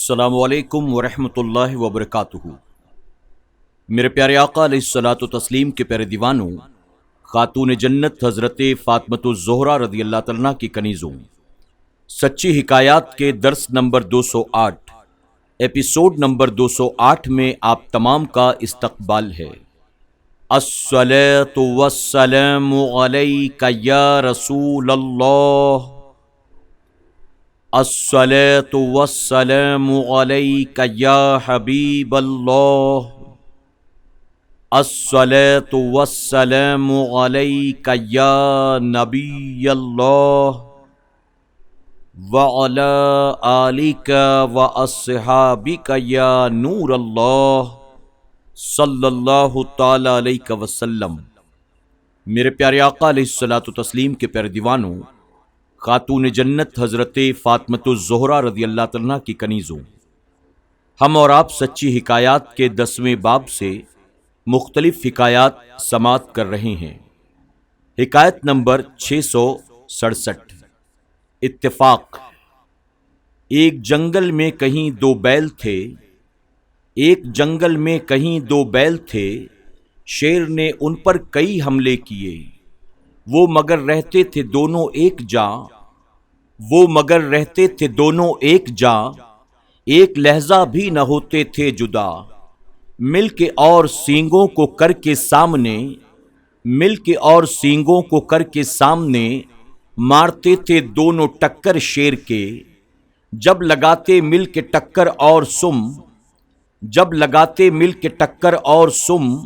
السلام علیکم ورحمۃ اللہ وبرکاتہ۔ میرے پیارے آقا علیہ الصلوۃ والتسلیم کے پیارے دیوانوں، خاتون جنت حضرت فاطمۃ الزہرا رضی اللہ تعالیٰ کی کنیزوں، سچی حکایات کے درس نمبر 208 ایپیسوڈ نمبر 208 میں آپ تمام کا استقبال ہے۔ الصلاۃ والسلام علیک یا رسول اللہ، الصلاۃ والسلام علیک یا حبیب اللہ، الصلاۃ والسلام علیک یا نبی اللہ، وعلی آلک واصحابک یا نور اللہ، صلی اللہ تعالی علیہ وسلم۔ میرے پیارے آقا علیہ الصلوۃ والتسلیم کے پیارے دیوانوں، خاتون جنت حضرت فاطمۃ الزہرا رضی اللہ تعالیٰ کی کنیزوں، ہم اور آپ سچی حکایات کے 10ویں باب سے مختلف حکایات سماعت کر رہے ہیں۔ حکایت نمبر 667۔ اتفاق۔ ایک جنگل میں کہیں دو بیل تھے، ایک جنگل میں کہیں دو بیل تھے، شیر نے ان پر کئی حملے کیے، وہ مگر رہتے تھے دونوں ایک جاں، وہ مگر رہتے تھے دونوں ایک جاں، ایک لہجہ بھی نہ ہوتے تھے جدا، مل کے اور سینگوں کو کر کے سامنے، مل کے اور سینگوں کو کر کے سامنے، مارتے تھے دونوں ٹکر شیر کے، جب لگاتے مل کے ٹکر اور سم، جب لگاتے مل کے ٹکر اور سم،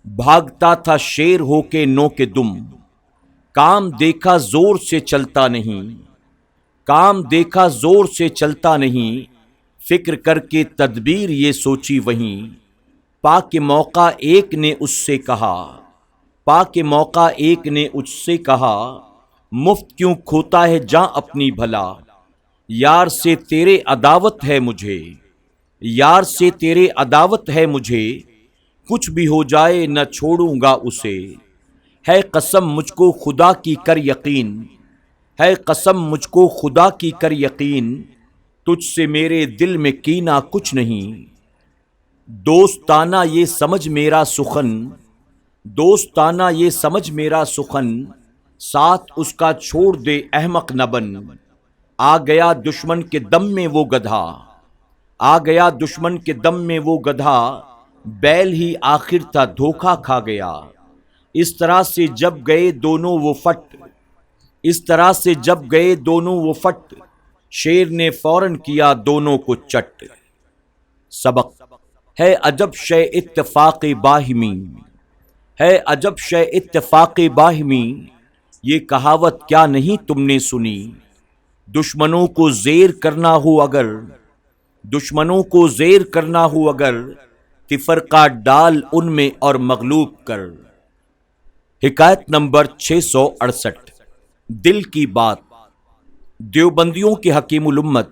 بھاگتا تھا شیر ہو کے نو کے دم، کام دیکھا زور سے چلتا نہیں، کام دیکھا زور سے چلتا نہیں، فکر کر کے تدبیر یہ سوچی وہیں، پا کے موقع ایک نے اس سے کہا، پا کے موقع ایک نے اس سے کہا، مفت کیوں کھوتا ہے جاں اپنی بھلا، یار سے تیرے عداوت ہے مجھے، یار سے تیرے عداوت ہے مجھے، کچھ بھی ہو جائے نہ چھوڑوں گا اسے، ہے قسم مجھ کو خدا کی کر یقین، ہے قسم مجھ کو خدا کی کر یقین، تجھ سے میرے دل میں کینہ کچھ نہیں، دوستانہ یہ سمجھ میرا سخن، دوستانہ یہ سمجھ میرا سخن، ساتھ اس کا چھوڑ دے احمق نہ بن، آ گیا دشمن کے دم میں وہ گدھا، آ گیا دشمن کے دم میں وہ گدھا، بیل ہی آخر تھا دھوکا کھا گیا، اس طرح سے جب گئے دونوں وہ فٹ، اس طرح سے جب گئے دونوں وہ فٹ، شیر نے فوراً کیا دونوں کو چٹ۔ سبق۔ ہے عجب شے اتفاق باہمی، ہے عجب شے اتفاق باہمی، یہ کہاوت کیا نہیں تم نے سنی، دشمنوں کو زیر کرنا ہو اگر، دشمنوں کو زیر کرنا ہو اگر، تفرقہ ڈال ان میں اور مغلوب کر۔ حکایت نمبر 668۔ دل کی بات۔ دیوبندیوں کے حکیم الامت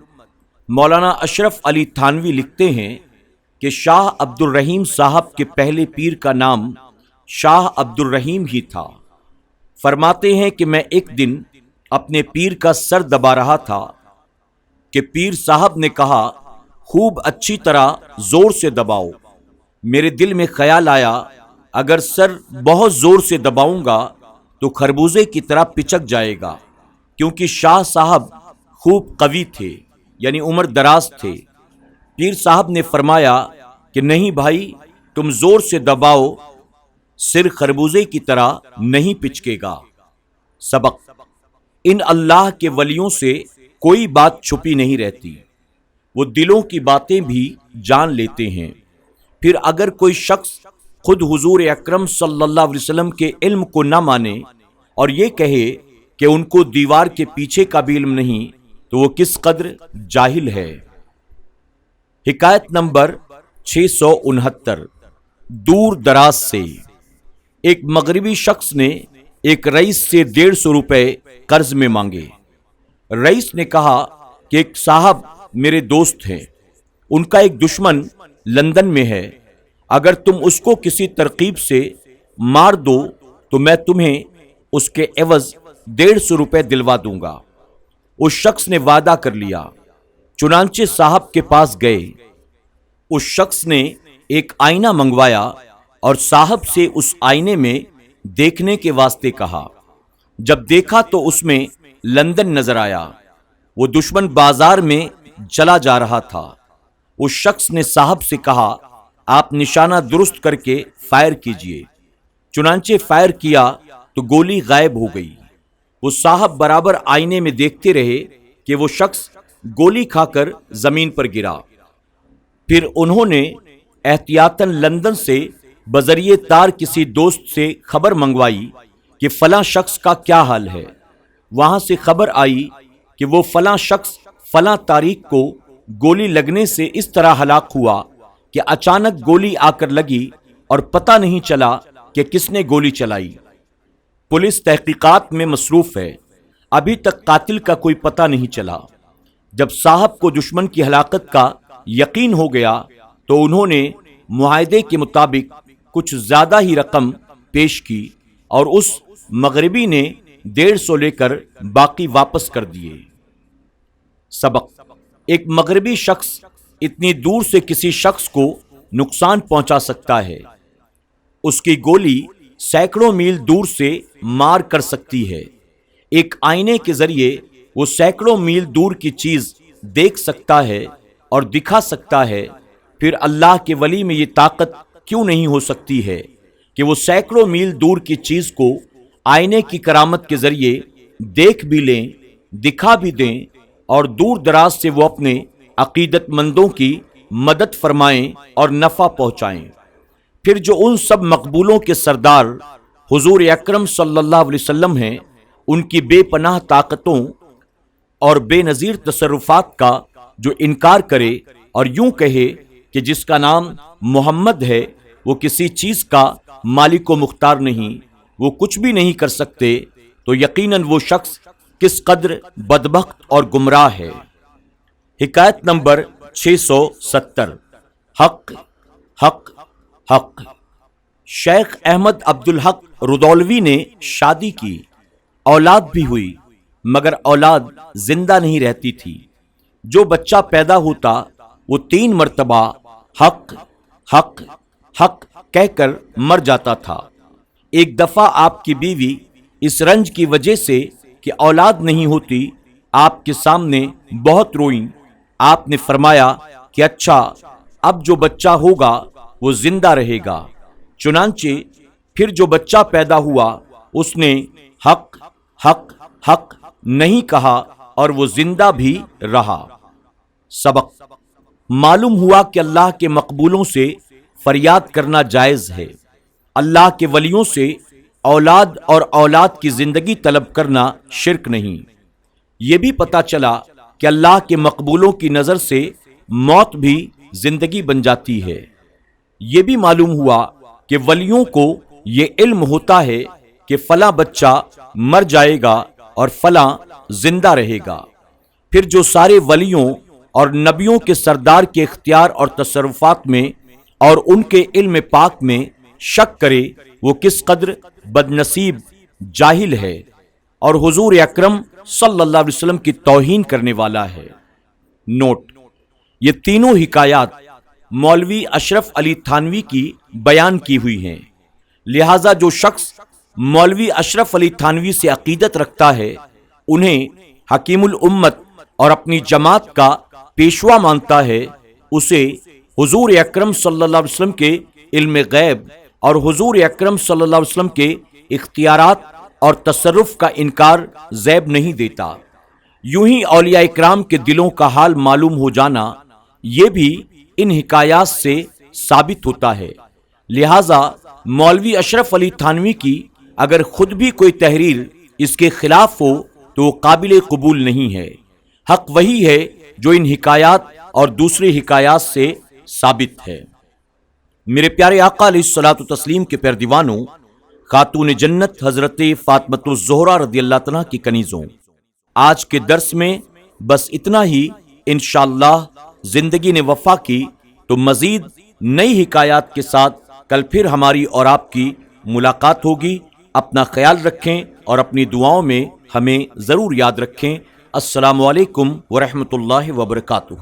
مولانا اشرف علی تھانوی لکھتے ہیں کہ شاہ عبد الرحیم صاحب کے پہلے پیر کا نام شاہ عبد الرحیم ہی تھا۔ فرماتے ہیں کہ میں ایک دن اپنے پیر کا سر دبا رہا تھا کہ پیر صاحب نے کہا، خوب اچھی طرح زور سے دباؤ۔ میرے دل میں خیال آیا، اگر سر بہت زور سے دباؤں گا تو خربوزے کی طرح پچک جائے گا، کیونکہ شاہ صاحب خوب قوی تھے، یعنی عمر دراز تھے۔ پیر صاحب نے فرمایا کہ نہیں بھائی، تم زور سے دباؤ، سر خربوزے کی طرح نہیں پچکے گا۔ سبق۔ ان اللہ کے ولیوں سے کوئی بات چھپی نہیں رہتی، وہ دلوں کی باتیں بھی جان لیتے ہیں۔ پھر اگر کوئی شخص خود حضور اکرم صلی اللہ علیہ وسلم کے علم کو نہ مانے اور یہ کہے کہ ان کو دیوار کے پیچھے کا بھی علم نہیں، تو وہ کس قدر جاہل ہے۔ حکایت نمبر 669۔ دور دراز سے۔ ایک مغربی شخص نے ایک رئیس سے 150 روپے قرض میں مانگے۔ رئیس نے کہا کہ ایک صاحب میرے دوست ہیں، ان کا ایک دشمن لندن میں ہے، اگر تم اس کو کسی ترکیب سے مار دو تو میں تمہیں اس کے عوض 150 روپے دلوا دوں گا۔ اس شخص نے وعدہ کر لیا، चुनांचे साहब के पास गए। उस शख्स ने एक आईना मंगवाया और साहब से उस आईने में देखने के वास्ते कहा। जब देखा तो उसमें लंदन नजर आया। वो दुश्मन बाजार में चला जा रहा था। उस शख्स ने साहब से कहा, आप निशाना दुरुस्त करके फायर कीजिए। चुनांचे फायर किया तो गोली गायब हो गई। वो साहब बराबर आईने में देखते रहे कि वो शख्स गोली खाकर जमीन पर गिरा। फिर उन्होंने एहतियातन लंदन से बजरिए तार किसी दोस्त से खबर मंगवाई कि फलां शख्स का क्या हाल है। वहां से खबर आई कि वो फलां शख्स फलां तारीख को गोली लगने से इस तरह हलाक हुआ कि अचानक गोली आकर लगी और पता नहीं चला कि किसने गोली चलाई। पुलिस तहकीकात में मसरूफ है। अभी तक कातिल का कोई पता नहीं चला। जब साहब को दुश्मन की हलाकत का यकीन हो गया तो उन्होंने मुआहदे के मुताबिक कुछ ज्यादा ही रकम पेश की और उस मगरिबी ने 150 लेकर बाकी वापस कर दिए। सबक: एक मगरिबी शख्स इतनी दूर से किसी शख्स को नुकसान पहुंचा सकता है। उसकी गोली सैकड़ों मील दूर से मार कर सकती है। एक आईने के जरिए वो सैकड़ों मील दूर की चीज देख सकता है और दिखा सकता है। फिर अल्लाह के वली में ये ताकत क्यों नहीं हो सकती है कि वो सैकड़ों मील दूर की चीज को आईने की करामत के जरिए देख भी लें, दिखा भी दें और दूर दराज से वो अपने अकीदतमंदों की मदद फरमाएं और नफा पहुंचाएं। फिर जो उन सब मकबूलों के सरदार हुजूर अकरम सल्लल्लाहु अलैहि वसल्लम हैं, उनकी बेपनाह ताकतों और बेनज़ीर तसर्रुफात का जो इनकार करे और यूं कहे कि जिसका नाम मोहम्मद है वो किसी चीज का मालिक व मुख्तार नहीं, वो कुछ भी नहीं कर सकते, तो यकीनन वो शख्स किस कद्र बदबख्त और गुमराह है। हिकायत नंबर 670। हक हक हक। शेख अहमद अब्दुल हक रुदौलवी ने शादी की, औलाद भी हुई, मगर औलाद जिंदा नहीं रहती थी। जो बच्चा पैदा होता वो 3 मर्तबा हक हक हक कहकर मर जाता था। एक दफा आपकी बीवी इस रंज की वजह से कि औलाद नहीं होती आपके सामने बहुत रोईं। आपने फरमाया कि अच्छा, अब जो बच्चा होगा वो जिंदा रहेगा। चुनांचे फिर जो बच्चा पैदा हुआ उसने हक हक हक नहीं कहा और वो जिंदा भी रहा। सबक: मालूम हुआ कि अल्लाह के मकबूलों से फरियाद करना जायज है। अल्लाह के वलियों से औलाद और औलाद की जिंदगी तलब करना शिर्क नहीं। ये भी पता चला कि अल्लाह के मकबूलों की नजर से मौत भी जिंदगी बन जाती है। ये भी मालूम हुआ कि वलियों को ये इल्म होता है कि फला बच्चा मर जाएगा और फला जिंदा रहेगा। फिर जो सारे वलियों और नबियों के सरदार के इख्तियार और तसर्रुफात में और उनके इल्म पाक में शक करे वो किस कद्र बदनसीब जाहिल है और हुजूर अकरम सल्लल्लाहु अलैहि वसल्लम की तौहीन करने वाला है। नोट: ये तीनों हिकायात मौलवी अशरफ अली थानवी की बयान की हुई हैं। लिहाजा जो शख्स मौलवी अशरफ अली थानवी से अकीदत रखता है, उन्हें हकीमुल उम्मत और अपनी जमात का पेशवा मानता है, उसे हुजूर अकरम सल्लल्लाहु अलैहि वसल्लम के इल्म गैब और हुजूर अकरम सल्लल्लाहु अलैहि वसल्लम के इख्तियारात और तसर्रुफ का इनकार ज़ैब नहीं देता। यूं ही औलिया इकराम के दिलों का हाल मालूम हो जाना ये भी इन हिकायात से साबित होता है। लिहाजा मौलवी अशरफ अली थानवी की अगर खुद भी कोई तहरीर इसके खिलाफ हो तो वो काबिल कबूल नहीं है। हक वही है जो इन हिकायात और दूसरे हिकायात से साबित है। मेरे प्यारे आका अलैहिस्सलातु तस्लीम के प्यारे दीवानों, खातून जन्नत हजरत फातिमतुज़ ज़ोहरा रज़ियल्लाहु तआला की कनीज़ों, आज के दर्स में बस इतना ही। इंशाअल्लाह जिंदगी ने वफा की तो मजीद नई हिकायात के साथ कल फिर हमारी और आपकी मुलाकात होगी। अपना ख्याल रखें और अपनी दुआओं में हमें ज़रूर याद रखें। السلام علیکم ورحمۃ اللہ وبرکاتہ۔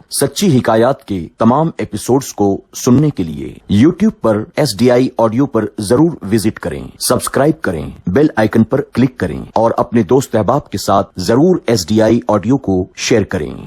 سچی حکایات کے تمام ایپیسوڈز کو سننے کے لیے یوٹیوب پر SDI آڈیو پر ضرور وزٹ کریں، سبسکرائب کریں، بیل آئیکن پر کلک کریں اور اپنے دوست احباب کے ساتھ ضرور SDI آڈیو کو شیئر کریں۔